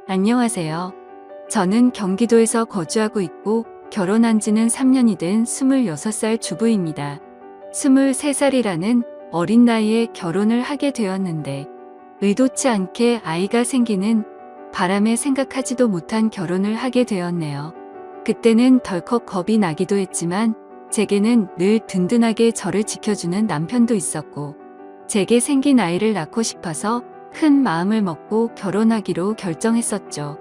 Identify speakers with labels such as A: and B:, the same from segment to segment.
A: 안녕하세요. 저는 경기도에서 거주하고 있고 결혼한 지는 3년이 된 26살 주부입니다. 23살이라는 어린 나이에 결혼을 하게 되었는데 의도치 않게 아이가 생기는 바람에 생각하지도 못한 결혼을 하게 되었네요. 그때는 덜컥 겁이 나기도 했지만 제게는 늘 든든하게 저를 지켜주는 남편도 있었고 제게 생긴 아이를 낳고 싶어서 큰 마음을 먹고 결혼하기로 결정했었죠.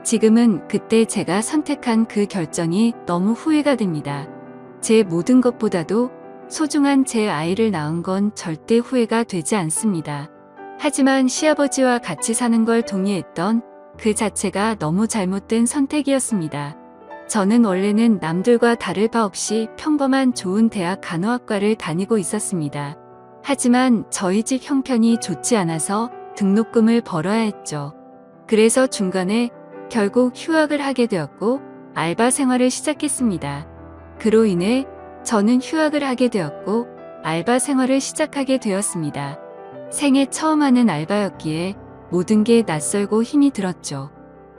A: 지금은 그때 제가 선택한 그 결정이 너무 후회가 됩니다. 제 모든 것보다도 소중한 제 아이를 낳은 건 절대 후회가 되지 않습니다. 하지만 시아버지와 같이 사는 걸 동의했던 그 자체가 너무 잘못된 선택이었습니다. 저는 원래는 남들과 다를 바 없이 평범한 좋은 대학 간호학과를 다니고 있었습니다. 하지만 저희 집 형편이 좋지 않아서 등록금을 벌어야 했죠. 그래서 중간에 결국 휴학을 하게 되었고 알바 생활을 시작했습니다. 그로 인해 저는 휴학을 하게 되었고 알바 생활을 시작하게 되었습니다. 생애 처음 하는 알바였기에 모든 게 낯설고 힘이 들었죠.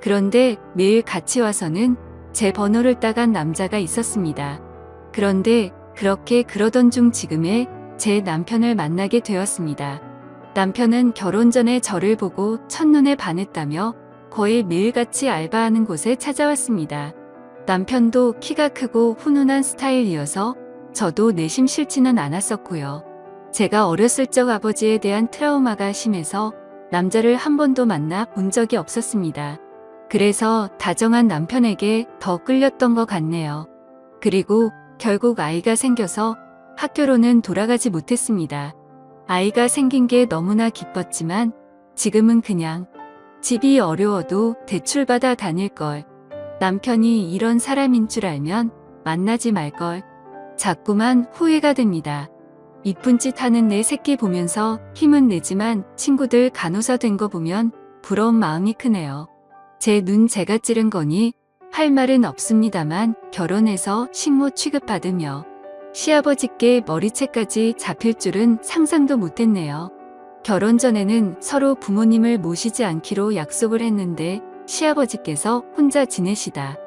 A: 그런데 매일 같이 와서는 제 번호를 따간 남자가 있었습니다. 그런데 그렇게 그러던 중 지금의 제 남편을 만나게 되었습니다. 남편은 결혼 전에 저를 보고 첫눈에 반했다며 거의 매일같이 알바하는 곳에 찾아왔습니다. 남편도 키가 크고 훈훈한 스타일이어서 저도 내심 싫지는 않았었고요. 제가 어렸을 적 아버지에 대한 트라우마가 심해서 남자를 한 번도 만나 본 적이 없었습니다. 그래서 다정한 남편에게 더 끌렸던 것 같네요. 그리고 결국 아이가 생겨서 학교로는 돌아가지 못했습니다. 아이가 생긴 게 너무나 기뻤지만 지금은 그냥 집이 어려워도 대출받아 다닐걸. 남편이 이런 사람인 줄 알면 만나지 말걸. 자꾸만 후회가 됩니다. 이쁜 짓 하는 내 새끼 보면서 힘은 내지만 친구들 간호사 된 거 보면 부러운 마음이 크네요. 제 눈 제가 찌른 거니 할 말은 없습니다만 결혼해서 식모 취급받으며 시아버지께 머리채까지 잡힐 줄은 상상도 못했네요. 결혼 전에는 서로 부모님을 모시지 않기로 약속을 했는데 시아버지께서 혼자 지내시다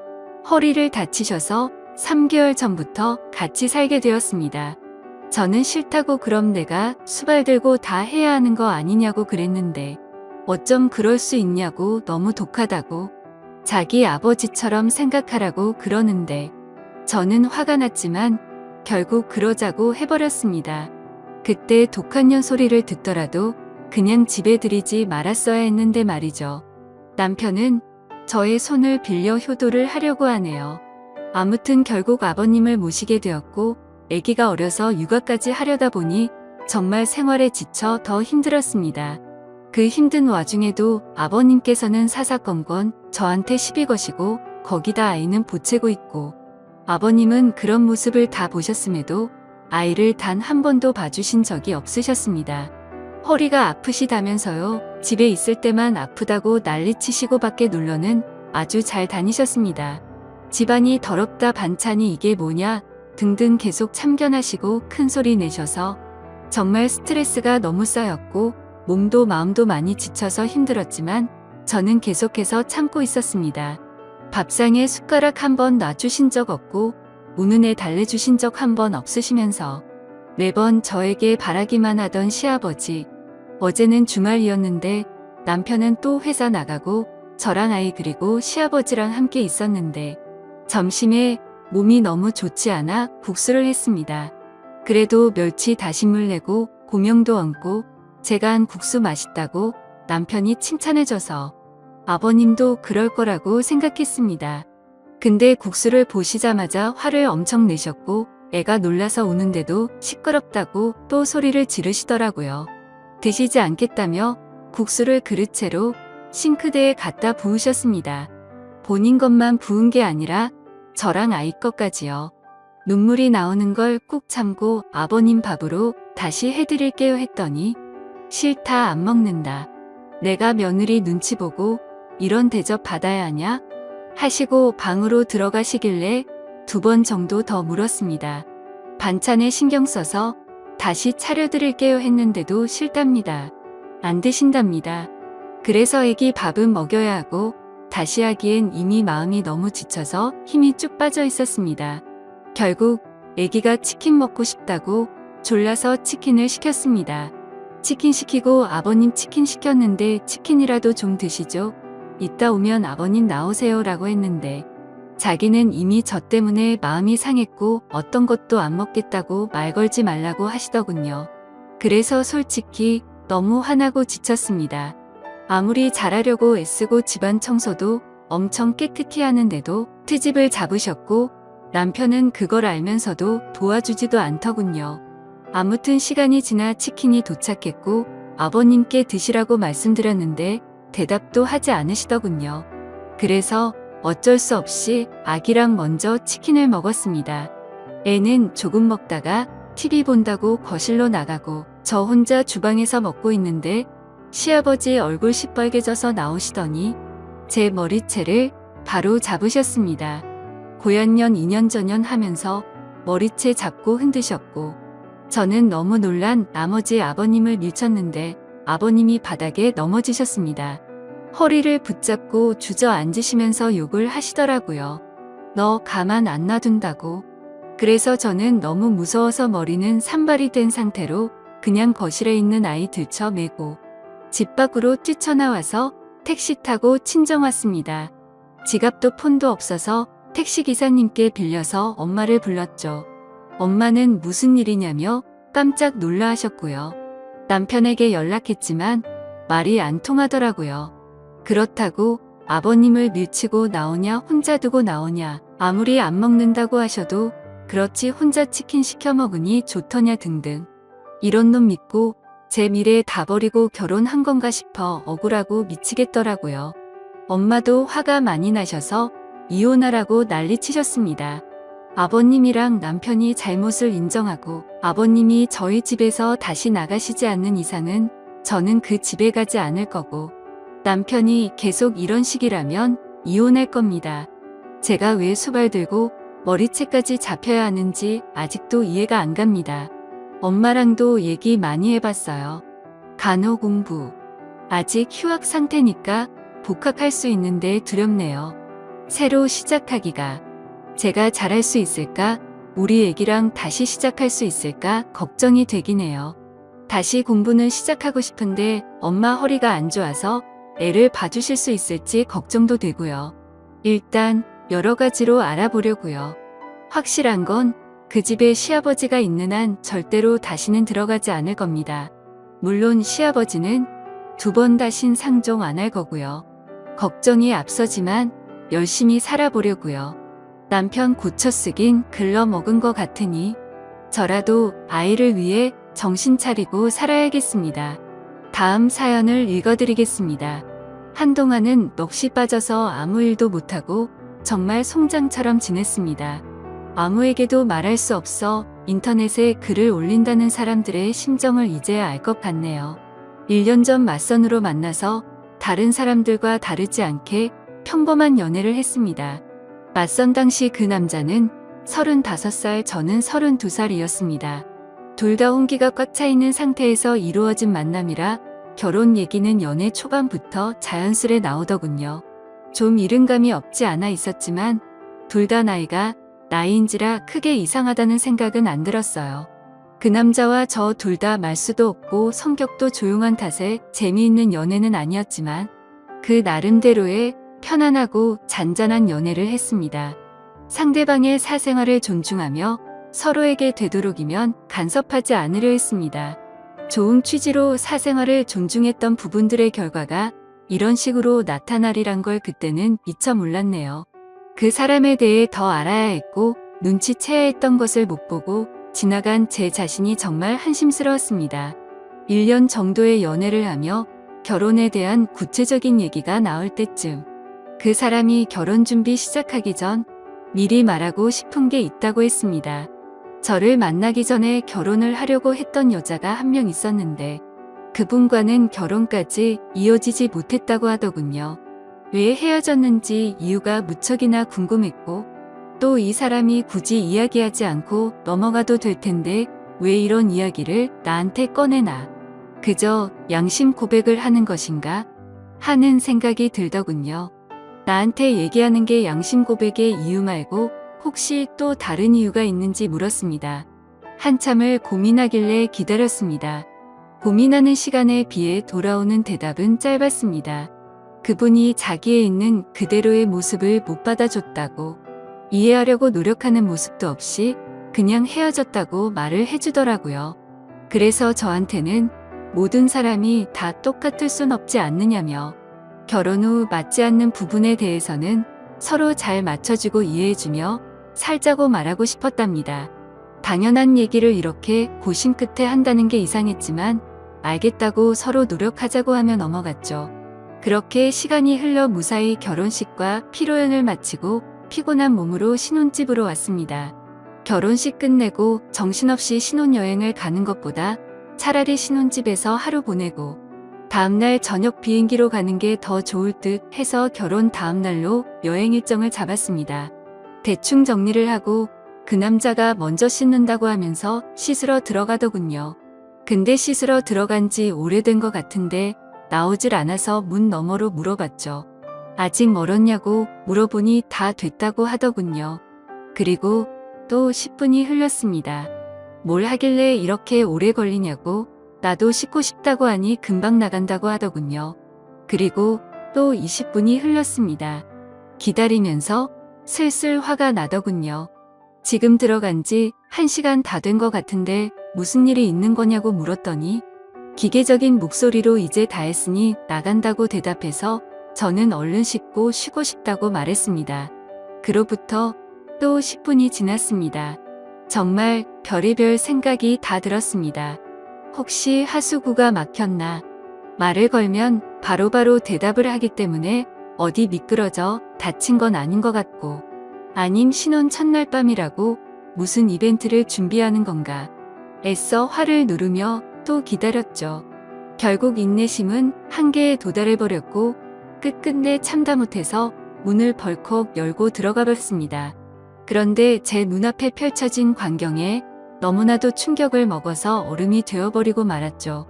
A: 허리를 다치셔서 3개월 전부터 같이 살게 되었습니다. 저는 싫다고 그럼 내가 수발 들고 다 해야 하는 거 아니냐고 그랬는데 어쩜 그럴 수 있냐고 너무 독하다고 자기 아버지처럼 생각하라고 그러는데 저는 화가 났지만 결국 그러자고 해버렸습니다. 그때 독한 년 소리를 듣더라도 그냥 집에 들이지 말았어야 했는데 말이죠. 남편은 저의 손을 빌려 효도를 하려고 하네요. 아무튼 결국 아버님을 모시게 되었고 아기가 어려서 육아까지 하려다 보니 정말 생활에 지쳐 더 힘들었습니다. 그 힘든 와중에도 아버님께서는 사사건건 저한테 시비 거시고 거기다 아이는 보채고 있고 아버님은 그런 모습을 다 보셨음에도 아이를 단 한 번도 봐주신 적이 없으셨습니다. 허리가 아프시다면서요. 집에 있을 때만 아프다고 난리치시고 밖에 놀러는 아주 잘 다니셨습니다. 집안이 더럽다 반찬이 이게 뭐냐 등등 계속 참견하시고 큰 소리 내셔서 정말 스트레스가 너무 쌓였고 몸도 마음도 많이 지쳐서 힘들었지만 저는 계속해서 참고 있었습니다. 밥상에 숟가락 한 번 놔주신 적 없고 우는 애 달래주신 적 한 번 없으시면서 매번 저에게 바라기만 하던 시아버지. 어제는 주말이었는데 남편은 또 회사 나가고 저랑 아이 그리고 시아버지랑 함께 있었는데 점심에 몸이 너무 좋지 않아 국수를 했습니다. 그래도 멸치 다시물 내고 고명도 얹고 제가 한 국수 맛있다고 남편이 칭찬해줘서 아버님도 그럴 거라고 생각했습니다. 근데 국수를 보시자마자 화를 엄청 내셨고 애가 놀라서 우는데도 시끄럽다고 또 소리를 지르시더라고요. 드시지 않겠다며 국수를 그릇채로 싱크대에 갖다 부으셨습니다. 본인 것만 부은 게 아니라 저랑 아이 것까지요. 눈물이 나오는 걸 꾹 참고 아버님 밥으로 다시 해드릴게요 했더니 싫다 안 먹는다. 내가 며느리 눈치 보고 이런 대접 받아야 하냐? 하시고 방으로 들어가시길래 2번 정도 더 물었습니다. 반찬에 신경 써서 다시 차려드릴게요 했는데도 싫답니다. 안 드신답니다. 그래서 애기 밥은 먹여야 하고 다시 하기엔 이미 마음이 너무 지쳐서 힘이 쭉 빠져 있었습니다. 결국 아기가 치킨 먹고 싶다고 졸라서 치킨을 시켰습니다. 치킨 시키고 아버님 치킨 시켰는데 치킨이라도 좀 드시죠. 이따 오면 아버님 나오세요 라고 했는데 자기는 이미 저 때문에 마음이 상했고 어떤 것도 안 먹겠다고 말 걸지 말라고 하시더군요. 그래서 솔직히 너무 화나고 지쳤습니다. 아무리 잘하려고 애쓰고 집안 청소도 엄청 깨끗이 하는데도 트집을 잡으셨고 남편은 그걸 알면서도 도와주지도 않더군요. 아무튼 시간이 지나 치킨이 도착했고 아버님께 드시라고 말씀드렸는데 대답도 하지 않으시더군요. 그래서 어쩔 수 없이 아기랑 먼저 치킨을 먹었습니다. 애는 조금 먹다가 TV 본다고 거실로 나가고 저 혼자 주방에서 먹고 있는데 시아버지 얼굴 시뻘개져서 나오시더니 제 머리채를 바로 잡으셨습니다. 고연년 2년 전년 하면서 머리채 잡고 흔드셨고 저는 너무 놀란 나머지 아버님을 밀쳤는데 아버님이 바닥에 넘어지셨습니다. 허리를 붙잡고 주저앉으시면서 욕을 하시더라고요. 너 가만 안 놔둔다고. 그래서 저는 너무 무서워서 머리는 산발이 된 상태로 그냥 거실에 있는 아이 들쳐매고 집 밖으로 뛰쳐나와서 택시 타고 친정 왔습니다. 지갑도 폰도 없어서 택시기사님께 빌려서 엄마를 불렀죠. 엄마는 무슨 일이냐며 깜짝 놀라 하셨고요. 남편에게 연락했지만 말이 안 통하더라고요. 그렇다고 아버님을 밀치고 나오냐 혼자 두고 나오냐 아무리 안 먹는다고 하셔도 그렇지 혼자 치킨 시켜 먹으니 좋더냐 등등. 이런 놈 믿고 제 미래 다 버리고 결혼한 건가 싶어 억울하고 미치겠더라고요. 엄마도 화가 많이 나셔서 이혼하라고 난리치셨습니다. 아버님이랑 남편이 잘못을 인정하고 아버님이 저희 집에서 다시 나가시지 않는 이상은 저는 그 집에 가지 않을 거고 남편이 계속 이런 식이라면 이혼할 겁니다. 제가 왜 수발 들고 머리채까지 잡혀야 하는지 아직도 이해가 안 갑니다. 엄마랑도 얘기 많이 해봤어요. 간호공부. 아직 휴학 상태니까 복학할 수 있는데 두렵네요. 새로 시작하기가. 제가 잘할 수 있을까? 우리 애기랑 다시 시작할 수 있을까? 걱정이 되긴 해요. 다시 공부는 시작하고 싶은데 엄마 허리가 안 좋아서 애를 봐주실 수 있을지 걱정도 되고요. 일단 여러 가지로 알아보려고요. 확실한 건 그 집에 시아버지가 있는 한 절대로 다시는 들어가지 않을 겁니다. 물론 시아버지는 2번 다신 상종 안 할 거고요. 걱정이 앞서지만 열심히 살아보려고요. 남편 고쳐쓰긴 글러먹은 것 같으니 저라도 아이를 위해 정신 차리고 살아야겠습니다. 다음 사연을 읽어드리겠습니다. 한동안은 넋이 빠져서 아무 일도 못하고 정말 송장처럼 지냈습니다. 아무에게도 말할 수 없어 인터넷에 글을 올린다는 사람들의 심정을 이제야 알 것 같네요. 1년 전 맞선으로 만나서 다른 사람들과 다르지 않게 평범한 연애를 했습니다. 맞선 당시 그 남자는 35살, 저는 32살이었습니다. 둘 다 홍기가 꽉 차 있는 상태에서 이루어진 만남이라 결혼 얘기는 연애 초반부터 자연스레 나오더군요. 좀 이른감이 없지 않아 있었지만 둘 다 나이인지라 크게 이상하다는 생각은 안 들었어요. 그 남자와 저 둘 다 말수도 없고 성격도 조용한 탓에 재미있는 연애는 아니었지만 그 나름대로의 편안하고 잔잔한 연애를 했습니다. 상대방의 사생활을 존중하며 서로에게 되도록이면 간섭하지 않으려 했습니다. 좋은 취지로 사생활을 존중했던 부분들의 결과가 이런 식으로 나타나리란 걸 그때는 미처 몰랐네요. 그 사람에 대해 더 알아야 했고 눈치채야 했던 것을 못 보고 지나간 제 자신이 정말 한심스러웠습니다. 1년 정도의 연애를 하며 결혼에 대한 구체적인 얘기가 나올 때쯤 그 사람이 결혼 준비 시작하기 전 미리 말하고 싶은 게 있다고 했습니다. 저를 만나기 전에 결혼을 하려고 했던 여자가 한 명 있었는데 그분과는 결혼까지 이어지지 못했다고 하더군요. 왜 헤어졌는지 이유가 무척이나 궁금했고 또 이 사람이 굳이 이야기하지 않고 넘어가도 될 텐데 왜 이런 이야기를 나한테 꺼내나. 그저 양심 고백을 하는 것인가 하는 생각이 들더군요. 나한테 얘기하는 게 양심 고백의 이유 말고 혹시 또 다른 이유가 있는지 물었습니다. 한참을 고민하길래 기다렸습니다. 고민하는 시간에 비해 돌아오는 대답은 짧았습니다. 그분이 자기에 있는 그대로의 모습을 못 받아줬다고, 이해하려고 노력하는 모습도 없이 그냥 헤어졌다고 말을 해주더라고요. 그래서 저한테는 모든 사람이 다 똑같을 순 없지 않느냐며, 결혼 후 맞지 않는 부분에 대해서는 서로 잘 맞춰주고 이해해주며 살자고 말하고 싶었답니다. 당연한 얘기를 이렇게 고심 끝에 한다는 게 이상했지만 알겠다고 서로 노력하자고 하며 넘어갔죠. 그렇게 시간이 흘러 무사히 결혼식과 피로연을 마치고 피곤한 몸으로 신혼집으로 왔습니다. 결혼식 끝내고 정신없이 신혼여행을 가는 것보다 차라리 신혼집에서 하루 보내고 다음날 저녁 비행기로 가는 게 더 좋을 듯 해서 결혼 다음날로 여행 일정을 잡았습니다. 대충 정리를 하고 그 남자가 먼저 씻는다고 하면서 씻으러 들어가더군요. 근데 씻으러 들어간 지 오래된 것 같은데 나오질 않아서 문 너머로 물어봤죠. 아직 멀었냐고 물어보니 다 됐다고 하더군요. 그리고 또 10분이 흘렀습니다. 뭘 하길래 이렇게 오래 걸리냐고, 나도 씻고 싶다고 하니 금방 나간다고 하더군요. 그리고 또 20분이 흘렀습니다. 기다리면서 슬슬 화가 나더군요. 지금 들어간 지 1시간 다 된 것 같은데 무슨 일이 있는 거냐고 물었더니 기계적인 목소리로 이제 다 했으니 나간다고 대답해서 저는 얼른 씻고 쉬고 싶다고 말했습니다. 그로부터 또 10분이 지났습니다. 정말 별의별 생각이 다 들었습니다. 혹시 하수구가 막혔나? 말을 걸면 바로바로 대답을 하기 때문에 어디 미끄러져 다친 건 아닌 것 같고, 아님 신혼 첫날 밤이라고 무슨 이벤트를 준비하는 건가? 애써 화를 누르며 또 기다렸죠. 결국 인내심은 한계에 도달해버렸고 끝끝내 참다 못해서 문을 벌컥 열고 들어가 봤습니다. 그런데 제 눈앞에 펼쳐진 광경에 너무나도 충격을 먹어서 얼음이 되어버리고 말았죠.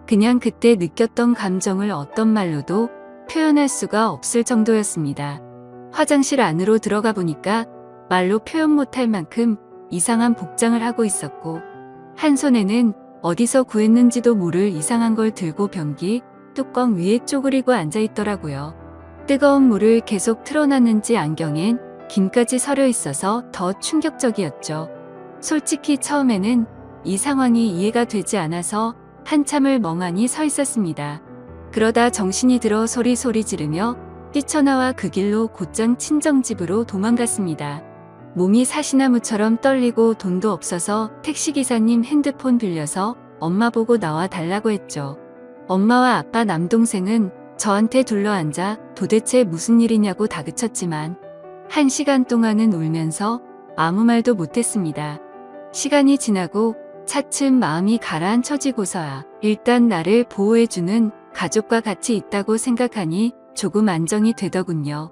A: 그냥 그때 느꼈던 감정을 어떤 말로도 표현할 수가 없을 정도였습니다. 화장실 안으로 들어가 보니까 말로 표현 못할 만큼 이상한 복장을 하고 있었고, 한 손에는 어디서 구했는지도 모를 이상한 걸 들고 변기 뚜껑 위에 쪼그리고 앉아 있더라고요. 뜨거운 물을 계속 틀어놨는지 안경엔 김까지 서려 있어서 더 충격적이었죠. 솔직히 처음에는 이 상황이 이해가 되지 않아서 한참을 멍하니 서 있었습니다. 그러다 정신이 들어 소리 지르며 뛰쳐나와 그 길로 곧장 친정집으로 도망갔습니다. 몸이 사시나무처럼 떨리고 돈도 없어서 택시기사님 핸드폰 빌려서 엄마 보고 나와 달라고 했죠. 엄마와 아빠 남동생은 저한테 둘러앉아 도대체 무슨 일이냐고 다그쳤지만 1시간 동안은 울면서 아무 말도 못했습니다. 시간이 지나고 차츰 마음이 가라앉혀지고서야 일단 나를 보호해주는 가족과 같이 있다고 생각하니 조금 안정이 되더군요.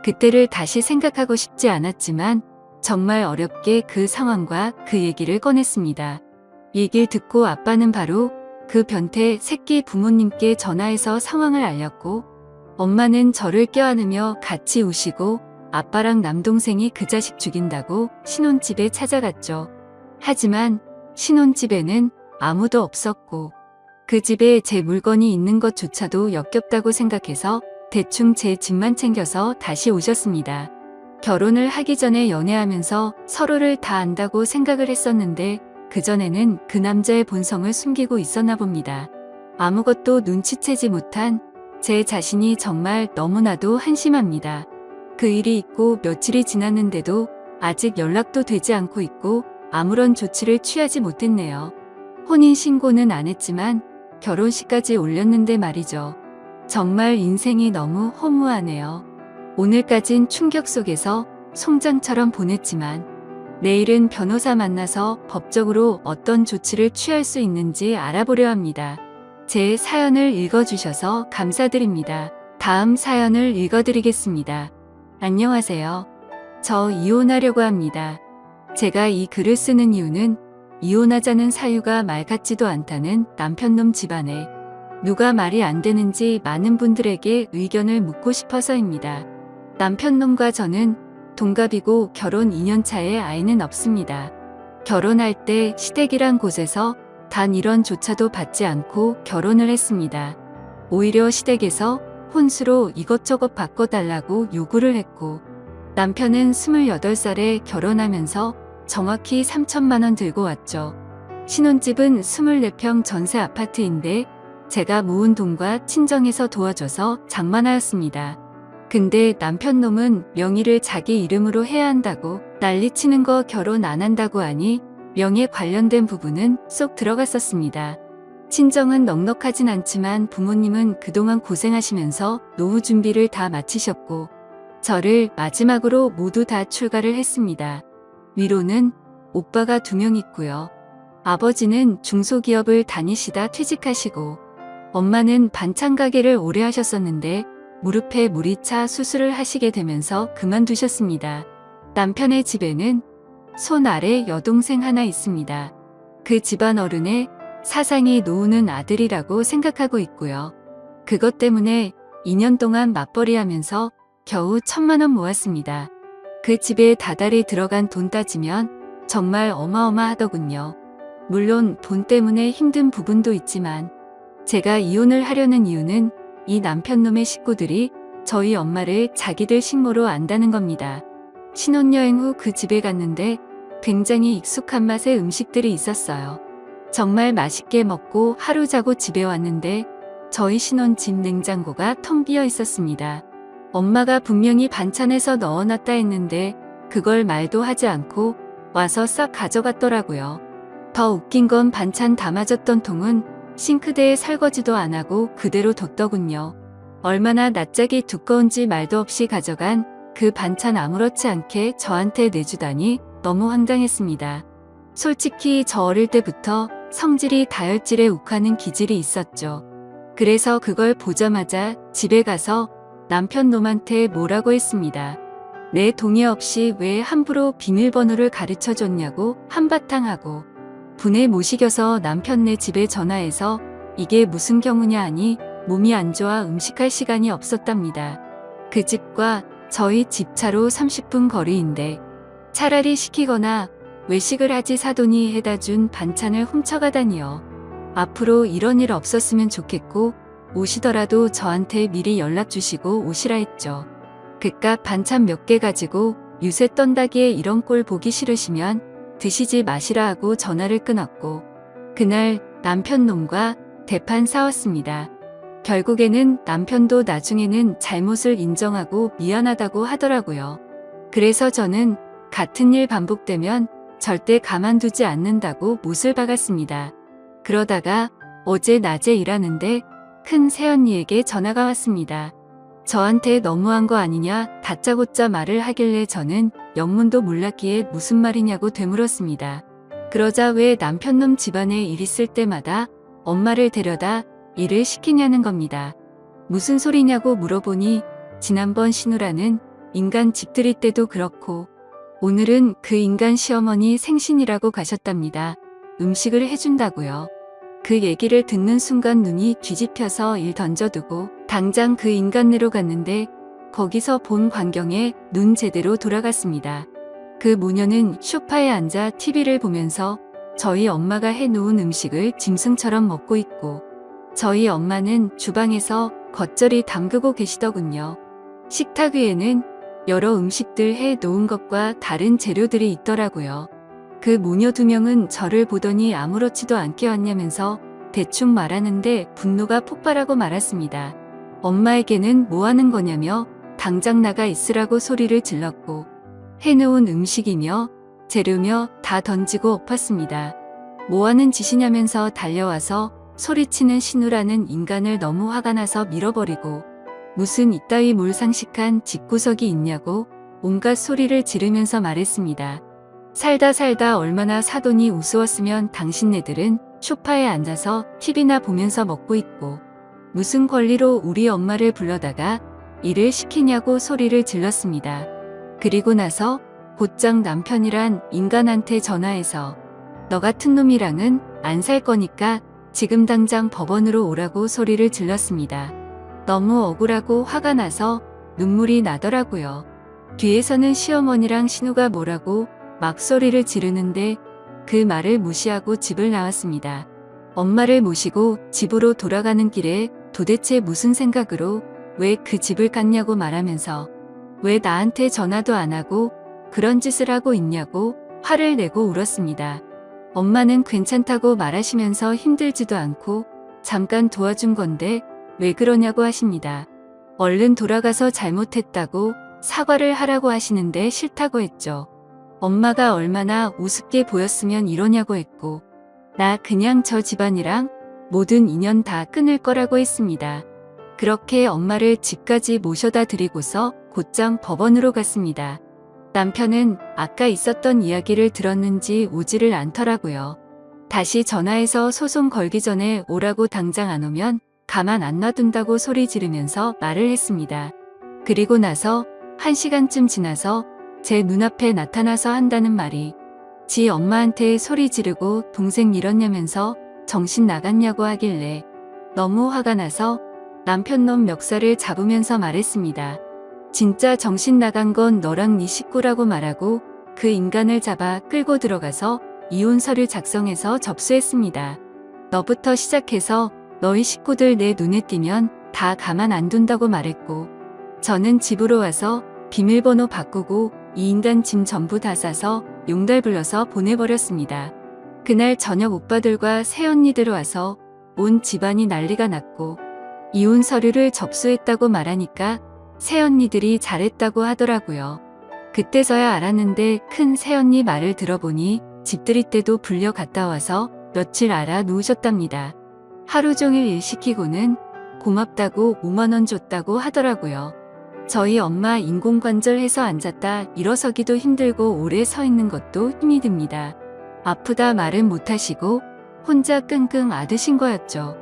A: 그때를 다시 생각하고 싶지 않았지만 정말 어렵게 그 상황과 그 얘기를 꺼냈습니다. 얘기를 듣고 아빠는 바로 그 변태 새끼 부모님께 전화해서 상황을 알렸고, 엄마는 저를 껴안으며 같이 우시고 아빠랑 남동생이 그 자식 죽인다고 신혼집에 찾아갔죠. 하지만 신혼집에는 아무도 없었고 그 집에 제 물건이 있는 것조차도 역겹다고 생각해서 대충 제 집만 챙겨서 다시 오셨습니다. 결혼을 하기 전에 연애하면서 서로를 다 안다고 생각을 했었는데 그전에는 그 남자의 본성을 숨기고 있었나 봅니다. 아무것도 눈치채지 못한 제 자신이 정말 너무나도 한심합니다. 그 일이 있고 며칠이 지났는데도 아직 연락도 되지 않고 있고 아무런 조치를 취하지 못했네요. 혼인신고는 안 했지만 결혼식까지 올렸는데 말이죠. 정말 인생이 너무 허무하네요. 오늘까진 충격 속에서 송장처럼 보냈지만 내일은 변호사 만나서 법적으로 어떤 조치를 취할 수 있는지 알아보려 합니다. 제 사연을 읽어주셔서 감사드립니다. 다음 사연을 읽어드리겠습니다. 안녕하세요. 저 이혼하려고 합니다. 제가 이 글을 쓰는 이유는 이혼하자는 사유가 말 같지도 않다는 남편놈 집안에 누가 말이 안 되는지 많은 분들에게 의견을 묻고 싶어서입니다. 남편놈과 저는 동갑이고 결혼 2년 차에 아이는 없습니다. 결혼할 때 시댁이란 곳에서 단 1원조차도 받지 않고 결혼을 했습니다. 오히려 시댁에서 혼수로 이것저것 바꿔달라고 요구를 했고, 남편은 28살에 결혼하면서 정확히 3천만 원 들고 왔죠. 신혼집은 24평 전세 아파트인데 제가 모은 돈과 친정에서 도와줘서 장만하였습니다. 근데 남편놈은 명의를 자기 이름으로 해야 한다고 난리치는 거, 결혼 안 한다고 하니 명예 관련된 부분은 쏙 들어갔었습니다. 친정은 넉넉하진 않지만 부모님은 그동안 고생하시면서 노후 준비를 다 마치셨고 저를 마지막으로 모두 다 출가를 했습니다. 위로는 오빠가 2명 있고요. 아버지는 중소기업을 다니시다 퇴직하시고, 엄마는 반찬 가게를 오래 하셨었는데 무릎에 물이 차 수술을 하시게 되면서 그만두셨습니다. 남편의 집에는 손 아래 여동생 하나 있습니다. 그 집안 어른의 사상이 노후는 아들이라고 생각하고 있고요. 그것 때문에 2년 동안 맞벌이하면서 겨우 1,000만 원 모았습니다. 그 집에 다달이 들어간 돈 따지면 정말 어마어마하더군요. 물론 돈 때문에 힘든 부분도 있지만 제가 이혼을 하려는 이유는 이 남편놈의 식구들이 저희 엄마를 자기들 식모로 안다는 겁니다. 신혼여행 후 그 집에 갔는데 굉장히 익숙한 맛의 음식들이 있었어요. 정말 맛있게 먹고 하루 자고 집에 왔는데 저희 신혼집 냉장고가 텅 비어 있었습니다. 엄마가 분명히 반찬에서 넣어놨다 했는데 그걸 말도 하지 않고 와서 싹 가져갔더라고요. 더 웃긴 건 반찬 담아줬던 통은 싱크대에 설거지도 안 하고 그대로 뒀더군요. 얼마나 낯짝이 두꺼운지 말도 없이 가져간 그 반찬 아무렇지 않게 저한테 내주다니 너무 황당했습니다. 솔직히 저 어릴 때부터 성질이 다혈질에 욱하는 기질이 있었죠. 그래서 그걸 보자마자 집에 가서 남편놈한테 뭐라고 했습니다. 내 동의 없이 왜 함부로 비밀번호를 가르쳐줬냐고 한바탕 하고, 분에 못 이겨서 남편네 집에 전화해서 이게 무슨 경우냐 하니 몸이 안 좋아 음식할 시간이 없었답니다. 그 집과 저희 집 차로 30분 거리인데 차라리 시키거나 외식을 하지 사돈이 해다 준 반찬을 훔쳐가다니요. 앞으로 이런 일 없었으면 좋겠고 오시더라도 저한테 미리 연락 주시고 오시라 했죠. 그깟 반찬 몇 개 가지고 유세 떤다기에 이런 꼴 보기 싫으시면 드시지 마시라 하고 전화를 끊었고, 그날 남편놈과 대판 싸웠습니다. 결국에는 남편도 나중에는 잘못을 인정하고 미안하다고 하더라고요. 그래서 저는 같은 일 반복되면 절대 가만두지 않는다고 못을 박았습니다. 그러다가 어제 낮에 일하는데 큰 새언니에게 전화가 왔습니다. 저한테 너무한 거 아니냐 다짜고짜 말을 하길래 저는 영문도 몰랐기에 무슨 말이냐고 되물었습니다. 그러자 왜 남편놈 집안에 일 있을 때마다 엄마를 데려다 일을 시키냐는 겁니다. 무슨 소리냐고 물어보니 지난번 신우라는 인간 집 들일 때도 그렇고 오늘은 그 인간 시어머니 생신이라고 가셨답니다. 음식을 해준다고요. 그 얘기를 듣는 순간 눈이 뒤집혀서 일 던져두고 당장 그 인간네로 갔는데 거기서 본 광경에 눈 제대로 돌아갔습니다. 그 모녀는 소파에 앉아 TV를 보면서 저희 엄마가 해놓은 음식을 짐승처럼 먹고 있고 저희 엄마는 주방에서 겉절이 담그고 계시더군요. 식탁 위에는 여러 음식들 해놓은 것과 다른 재료들이 있더라고요. 그 모녀 2명은 저를 보더니 아무렇지도 않게 왔냐면서 대충 말하는데 분노가 폭발하고 말았습니다. 엄마에게는 뭐 하는 거냐며 당장 나가 있으라고 소리를 질렀고 해놓은 음식이며 재료며 다 던지고 엎었습니다. 뭐 하는 짓이냐면서 달려와서 소리치는 신우라는 인간을 너무 화가 나서 밀어버리고 무슨 이따위 몰상식한 집구석이 있냐고 온갖 소리를 지르면서 말했습니다. 살다 얼마나 사돈이 우스웠으면 당신네들은 소파에 앉아서 TV나 보면서 먹고 있고 무슨 권리로 우리 엄마를 불러다가 일을 시키냐고 소리를 질렀습니다. 그리고 나서 곧장 남편이란 인간한테 전화해서 너 같은 놈이랑은 안 살 거니까 지금 당장 법원으로 오라고 소리를 질렀습니다. 너무 억울하고 화가 나서 눈물이 나더라고요. 뒤에서는 시어머니랑 신우가 뭐라고 막 소리를 지르는데 그 말을 무시하고 집을 나왔습니다. 엄마를 모시고 집으로 돌아가는 길에 도대체 무슨 생각으로 왜 그 집을 갔냐고 말하면서 왜 나한테 전화도 안 하고 그런 짓을 하고 있냐고 화를 내고 울었습니다. 엄마는 괜찮다고 말하시면서 힘들지도 않고 잠깐 도와준 건데 왜 그러냐고 하십니다. 얼른 돌아가서 잘못했다고 사과를 하라고 하시는데 싫다고 했죠. 엄마가 얼마나 우습게 보였으면 이러냐고 했고 나 그냥 저 집안이랑 모든 인연 다 끊을 거라고 했습니다. 그렇게 엄마를 집까지 모셔다 드리고서 곧장 법원으로 갔습니다. 남편은 아까 있었던 이야기를 들었는지 오지를 않더라고요. 다시 전화해서 소송 걸기 전에 오라고 당장 안 오면 가만 안 놔둔다고 소리 지르면서 말을 했습니다. 그리고 나서 1시간쯤 지나서 제 눈앞에 나타나서 한다는 말이 지 엄마한테 소리 지르고 동생 잃었냐면서 정신 나갔냐고 하길래 너무 화가 나서 남편놈 멱살을 잡으면서 말했습니다. 진짜 정신 나간 건 너랑 네 식구라고 말하고 그 인간을 잡아 끌고 들어가서 이혼 서류 작성해서 접수했습니다. 너부터 시작해서 너희 식구들 내 눈에 띄면 다 가만 안 둔다고 말했고 저는 집으로 와서 비밀번호 바꾸고 이 인간 짐 전부 다 싸서 용달 불러서 보내버렸습니다. 그날 저녁 오빠들과 새언니들 와서 온 집안이 난리가 났고 이혼 서류를 접수했다고 말하니까 새언니들이 잘했다고 하더라고요. 그때서야 알았는데 큰 새언니 말을 들어보니 집들이 때도 불려 갔다 와서 며칠 알아 놓으셨답니다. 하루 종일 일 시키고는 고맙다고 5만 원 줬다고 하더라고요. 저희 엄마 인공관절 해서 앉았다 일어서기도 힘들고 오래 서 있는 것도 힘이 듭니다. 아프다 말은 못하시고 혼자 끙끙 앓으신 거였죠.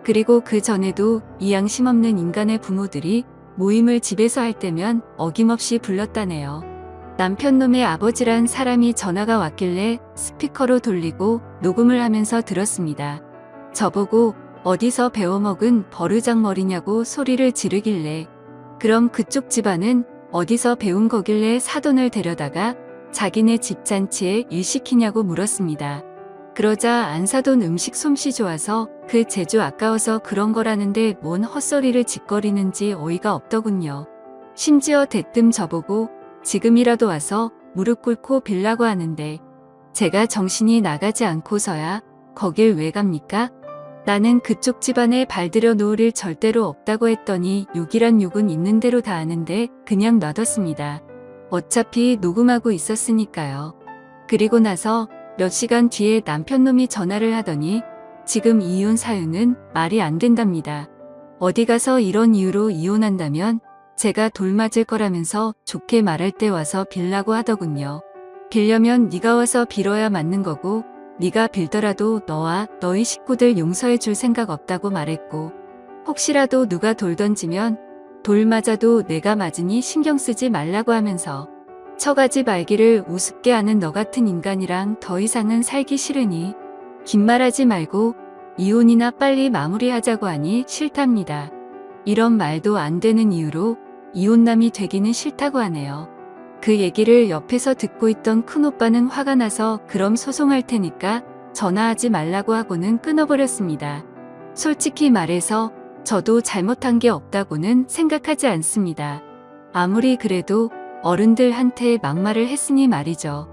A: 그리고 그 전에도 이 양심 없는 인간의 부모들이 모임을 집에서 할 때면 어김없이 불렀다네요. 남편놈의 아버지란 사람이 전화가 왔길래 스피커로 돌리고 녹음을 하면서 들었습니다. 저보고 어디서 배워먹은 버르장머리냐고 소리를 지르길래 그럼 그쪽 집안은 어디서 배운 거길래 사돈을 데려다가 자기네 집 잔치에 일 시키냐고 물었습니다. 그러자 안사돈 음식 솜씨 좋아서 그 재주 아까워서 그런 거라는데 뭔 헛소리를 짓거리는지 어이가 없더군요. 심지어 대뜸 저보고 지금이라도 와서 무릎 꿇고 빌라고 하는데 제가 정신이 나가지 않고서야 거길 왜 갑니까? 나는 그쪽 집안에 발들여 놓을 일 절대로 없다고 했더니 욕이란 욕은 있는 대로 다 아는데 그냥 놔뒀습니다. 어차피 녹음하고 있었으니까요. 그리고 나서 몇 시간 뒤에 남편놈이 전화를 하더니 지금 이혼 사유는 말이 안 된답니다. 어디 가서 이런 이유로 이혼한다면 제가 돌 맞을 거라면서 좋게 말할 때 와서 빌라고 하더군요. 빌려면 네가 와서 빌어야 맞는 거고 네가 빌더라도 너와 너희 식구들 용서해 줄 생각 없다고 말했고 혹시라도 누가 돌 던지면 돌 맞아도 내가 맞으니 신경 쓰지 말라고 하면서 처가지 말기를 우습게 하는 너 같은 인간이랑 더 이상은 살기 싫으니 긴 말하지 말고 이혼이나 빨리 마무리하자고 하니 싫답니다. 이런 말도 안 되는 이유로 이혼남이 되기는 싫다고 하네요. 그 얘기를 옆에서 듣고 있던 큰오빠는 화가 나서 그럼 소송할 테니까 전화하지 말라고 하고는 끊어버렸습니다. 솔직히 말해서 저도 잘못한 게 없다고는 생각하지 않습니다. 아무리 그래도 어른들한테 막말을 했으니 말이죠.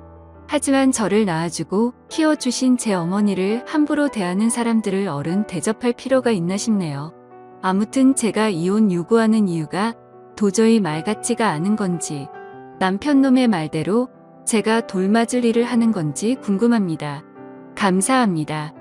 A: 하지만 저를 낳아주고 키워주신 제 어머니를 함부로 대하는 사람들을 어른 대접할 필요가 있나 싶네요. 아무튼 제가 이혼 요구하는 이유가 도저히 말 같지가 않은 건지 남편놈의 말대로 제가 돌 맞을 일을 하는 건지 궁금합니다. 감사합니다.